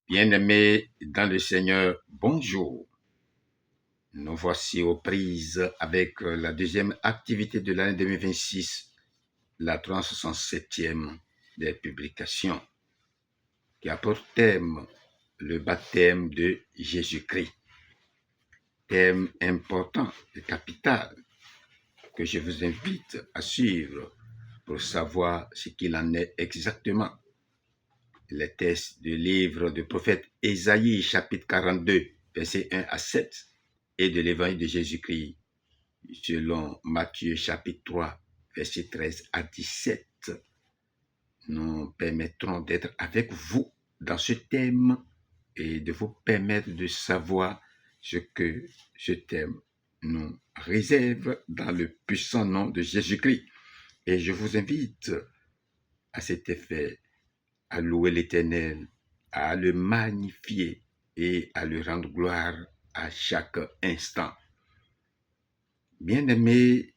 Bien-aimés dans le Seigneur, bonjour. Nous voici aux prises avec la deuxième activité de l'année 2026, la 367e des publications, qui a pour thème le baptême de Jésus-Christ. Thème important et capital que je vous invite à suivre pour savoir ce qu'il en est exactement. Les textes du livre du prophète Ésaïe, chapitre 42, versets 1 à 7, et de l'évangile de Jésus-Christ, selon Matthieu, chapitre 3, versets 13 à 17, nous permettront d'être avec vous dans ce thème et de vous permettre de savoir ce que ce thème nous réserve dans le puissant nom de Jésus-Christ. Et je vous invite à cet effet à louer l'Éternel, à le magnifier et à lui rendre gloire à chaque instant. Bien-aimé,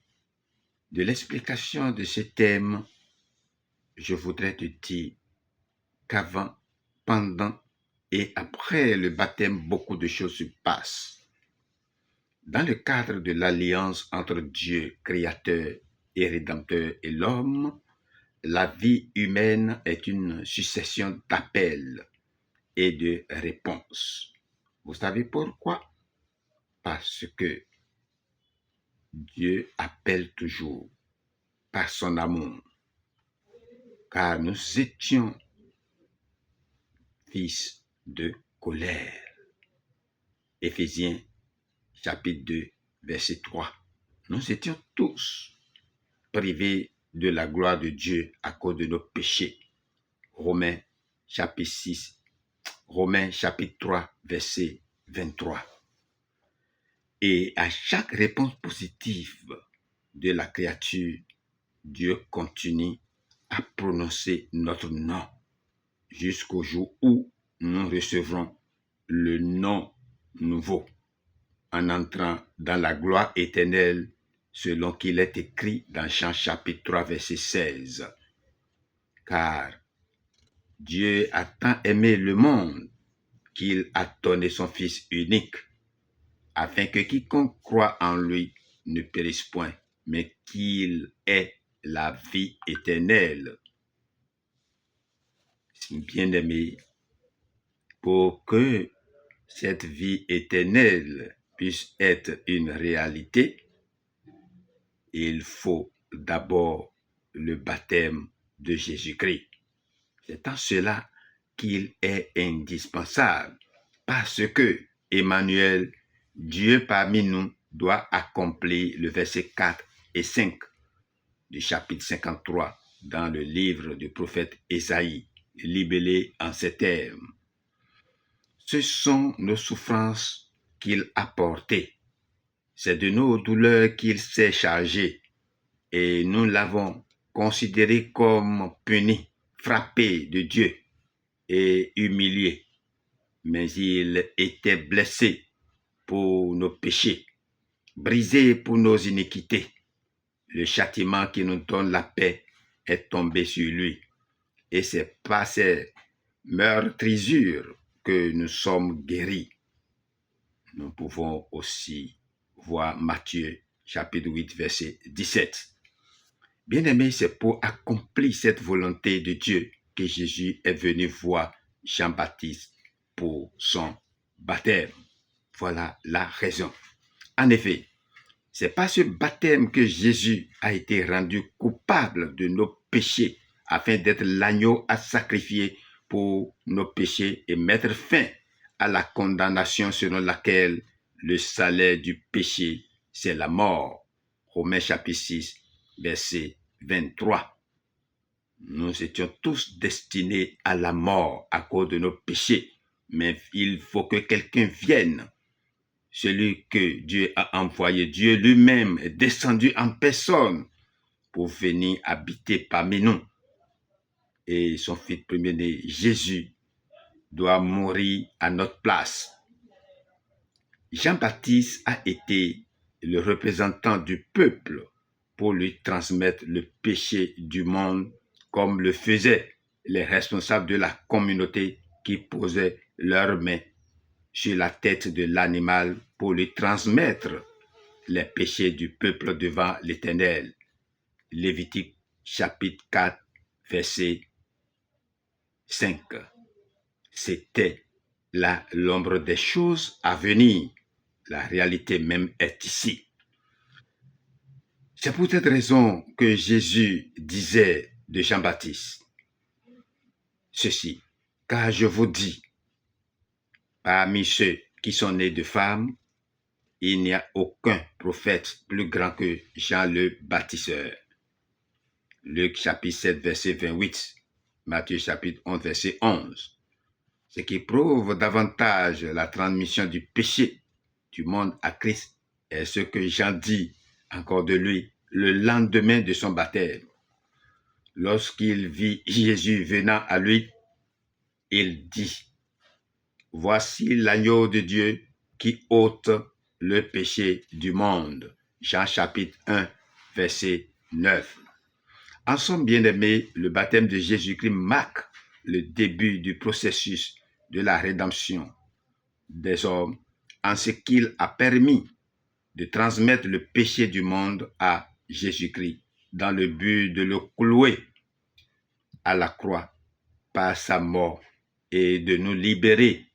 de l'explication de ce thème, je voudrais te dire qu'avant, pendant et après le baptême, beaucoup de choses se passent. Dans le cadre de l'alliance entre Dieu, Créateur et Rédempteur, et l'homme, la vie humaine est une succession d'appels et de réponses. Vous savez pourquoi? Parce que Dieu appelle toujours par son amour, car nous étions fils de colère. Éphésiens chapitre 2, verset 3. Nous étions tous privés de la gloire de Dieu à cause de nos péchés. Romains chapitre 3, verset 23. Et à chaque réponse positive de la créature, Dieu continue à prononcer notre nom jusqu'au jour où nous recevrons le nom nouveau en entrant dans la gloire éternelle selon qu'il est écrit dans Jean chapitre 3 verset 16. Car Dieu a tant aimé le monde qu'il a donné son Fils unique afin que quiconque croit en lui ne périsse point, mais qu'il ait la vie éternelle. Bien-aimé, pour que cette vie éternelle puisse être une réalité, il faut d'abord le baptême de Jésus-Christ. C'est en cela qu'il est indispensable, parce que Emmanuel, Dieu parmi nous, doit accomplir le verset 4 et 5 du chapitre 53 dans le livre du prophète Ésaïe, libellé en ces termes. Ce sont nos souffrances qu'il a portées. C'est de nos douleurs qu'il s'est chargé et nous l'avons considéré comme puni, frappé de Dieu et humilié. Mais il était blessé pour nos péchés, brisé pour nos iniquités. Le châtiment qui nous donne la paix est tombé sur lui. Et c'est par ses meurtrissures que nous sommes guéris. Nous pouvons aussi voir Matthieu chapitre 8 verset 17. Bien-aimé, c'est pour accomplir cette volonté de Dieu que Jésus est venu voir Jean-Baptiste pour son baptême. Voilà la raison. En effet, c'est par ce baptême que Jésus a été rendu coupable de nos péchés afin d'être l'agneau à sacrifier pour nos péchés et mettre fin à la condamnation selon laquelle le salaire du péché, c'est la mort. Romains chapitre 6, verset 23. Nous étions tous destinés à la mort à cause de nos péchés, mais il faut que quelqu'un vienne. Celui que Dieu a envoyé, Dieu lui-même est descendu en personne pour venir habiter parmi nous. Et son fils premier-né, Jésus, doit mourir à notre place. Jean-Baptiste a été le représentant du peuple pour lui transmettre le péché du monde comme le faisaient les responsables de la communauté qui posaient leurs mains sur la tête de l'animal pour lui transmettre les péchés du peuple devant l'Éternel. Lévitique chapitre 4, verset 5. C'était là l'ombre des choses à venir. La réalité même est ici. C'est pour cette raison que Jésus disait de Jean-Baptiste ceci, car je vous dis, parmi ceux qui sont nés de femmes, il n'y a aucun prophète plus grand que Jean le Baptiseur. Luc chapitre 7, verset 28, Matthieu chapitre 11, verset 11. Ce qui prouve davantage la transmission du péché du monde à Christ est ce que Jean dit encore de lui le lendemain de son baptême. Lorsqu'il vit Jésus venant à lui, il dit, « Voici l'agneau de Dieu qui ôte le péché du monde. » Jean chapitre 1, verset 9. En somme, bien-aimés, le baptême de Jésus-Christ marque le début du processus de la rédemption des hommes en ce qu'il a permis de transmettre le péché du monde à Jésus-Christ dans le but de le clouer à la croix par sa mort et de nous libérer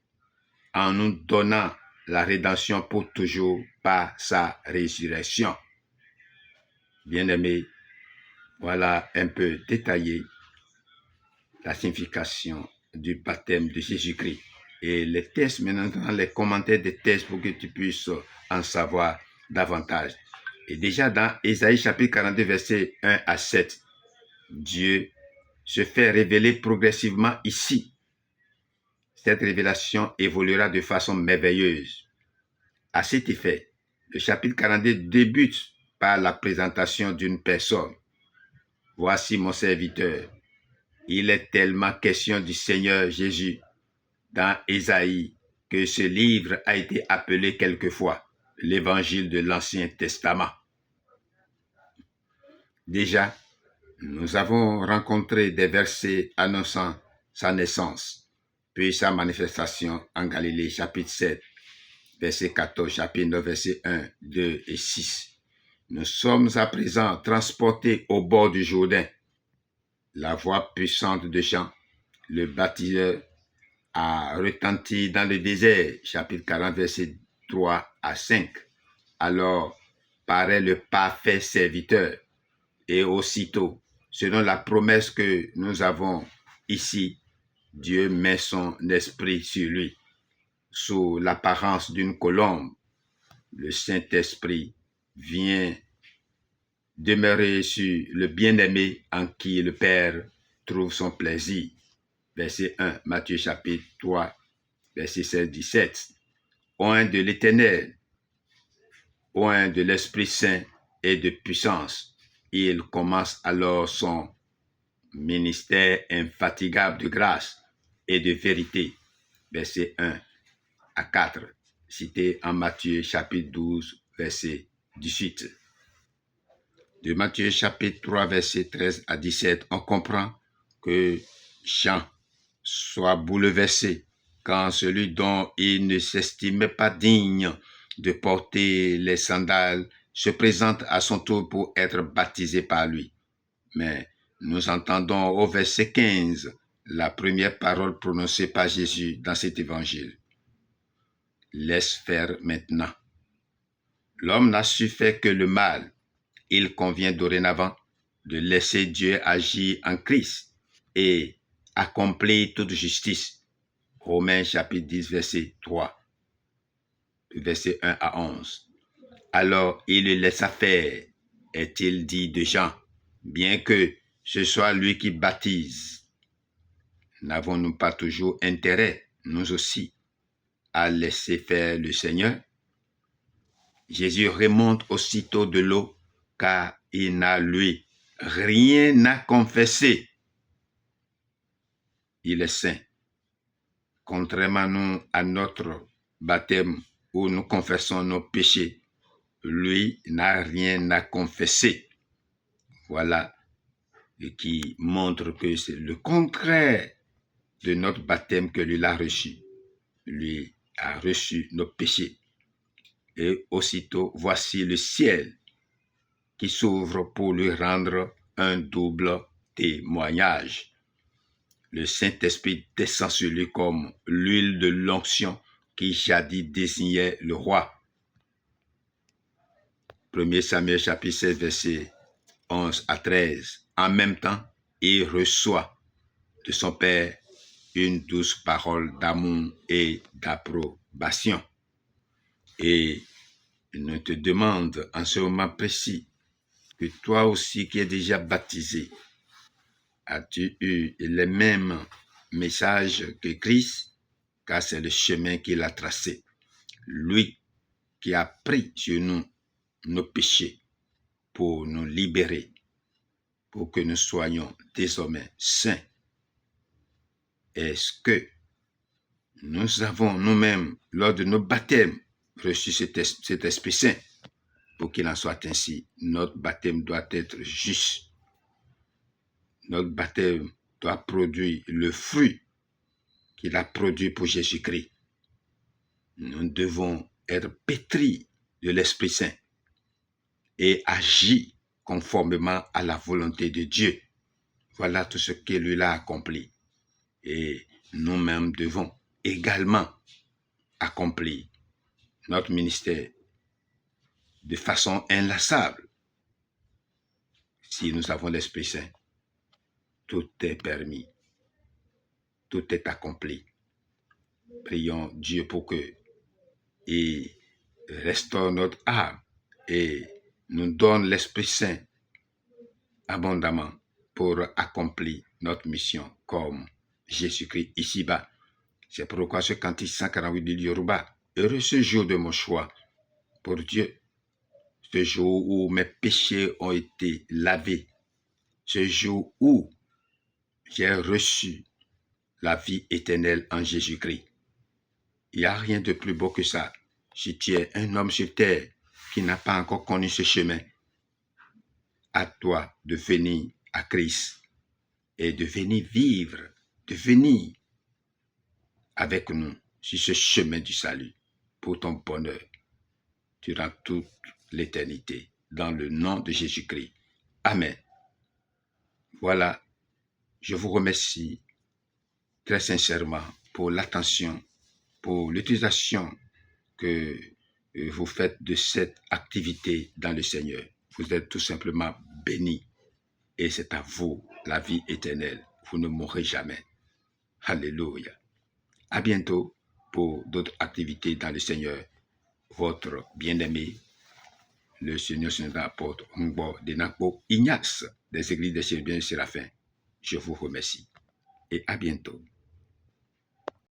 en nous donnant la rédemption pour toujours par sa résurrection. Bien-aimés, voilà un peu détaillé la signification du baptême de Jésus-Christ. Et les textes, maintenant, les commentaires des textes pour que tu puisses en savoir davantage. Et déjà dans Ésaïe chapitre 42, versets 1 à 7, Dieu se fait révéler progressivement ici. Cette révélation évoluera de façon merveilleuse. À cet effet, le chapitre 42 débute par la présentation d'une personne. Voici mon serviteur. Il est tellement question du Seigneur Jésus dans Ésaïe que ce livre a été appelé quelquefois l'évangile de l'Ancien Testament. Déjà, nous avons rencontré des versets annonçant sa naissance, puis sa manifestation en Galilée, chapitre 7, verset 14, chapitre 9, verset 1, 2 et 6. Nous sommes à présent transportés au bord du Jourdain. La voix puissante de Jean, le baptiseur, a retenti dans le désert, chapitre 40, verset 3 à 5. Alors paraît le parfait serviteur. Et aussitôt, selon la promesse que nous avons ici, Dieu met son esprit sur lui. Sous l'apparence d'une colombe, le Saint-Esprit vient demeurer sur le bien-aimé en qui le Père trouve son plaisir. Verset 1, Matthieu chapitre 3, verset 16-17. Oint de l'Éternel, oint de l'Esprit Saint et de puissance. Il commence alors son ministère infatigable de grâce et de vérité. Verset 1 à 4, cité en Matthieu chapitre 12, verset 18. De Matthieu chapitre 3, verset 13 à 17, on comprend que Jean soit bouleversé quand celui dont il ne s'estimait pas digne de porter les sandales se présente à son tour pour être baptisé par lui. Mais nous entendons au verset 15 la première parole prononcée par Jésus dans cet évangile. Laisse faire maintenant. L'homme n'a su faire que le mal. Il convient dorénavant de laisser Dieu agir en Christ et accomplir toute justice. Romains chapitre 10, verset 3, verset 1 à 11. Alors il le laissa faire, est-il dit de Jean, bien que ce soit lui qui baptise. N'avons-nous pas toujours intérêt, nous aussi, à laisser faire le Seigneur? Jésus remonte aussitôt de l'eau, car il n'a, lui, rien à confesser. Il est saint. Contrairement à notre baptême où nous confessons nos péchés, lui n'a rien à confesser. Voilà, et qui montre que c'est le contraire de notre baptême que lui a reçu. Lui a reçu nos péchés. Et aussitôt, voici le ciel qui s'ouvre pour lui rendre un double témoignage. Le Saint-Esprit descend sur lui comme l'huile de l'onction qui jadis désignait le roi. 1 Samuel chapitre 16, versets 11 à 13. En même temps, il reçoit de son Père une douce parole d'amour et d'approbation. Et il nous te demande en ce moment précis que toi aussi qui es déjà baptisé, as-tu eu les mêmes messages que Christ, car c'est le chemin qu'il a tracé. Lui qui a pris sur nous nos péchés pour nous libérer, pour que nous soyons désormais saints. Est-ce que nous avons nous-mêmes, lors de nos baptêmes, reçu cet Esprit Saint? Pour qu'il en soit ainsi, notre baptême doit être juste. Notre baptême doit produire le fruit qu'il a produit pour Jésus-Christ. Nous devons être pétris de l'Esprit Saint et agir conformément à la volonté de Dieu. Voilà tout ce qu'il lui a accompli. Et nous-mêmes devons également accomplir notre ministère de façon inlassable. Si nous avons l'Esprit Saint, tout est permis, tout est accompli. Prions Dieu pour que il restaure notre âme et nous donne l'Esprit Saint abondamment pour accomplir notre mission comme Jésus-Christ ici-bas. C'est pourquoi ce cantique 148 du Yoruba, heureux ce jour de mon choix pour Dieu, ce jour où mes péchés ont été lavés, ce jour où j'ai reçu la vie éternelle en Jésus-Christ. Il n'y a rien de plus beau que ça. Si tu es un homme sur terre qui n'a pas encore connu ce chemin, à toi de venir à Christ et de venir vivre, de venir avec nous sur ce chemin du salut pour ton bonheur durant toute l'éternité. Dans le nom de Jésus-Christ. Amen. Voilà, je vous remercie très sincèrement pour l'attention, pour l'utilisation que vous faites de cette activité dans le Seigneur. Vous êtes tout simplement bénis et c'est à vous la vie éternelle. Vous ne mourrez jamais. Alléluia. À bientôt pour d'autres activités dans le Seigneur. Votre bien-aimé, le Seigneur apôtre Ngbo Denakpo Ignace des Églises des Chrétiens Séraphins. Je vous remercie et à bientôt.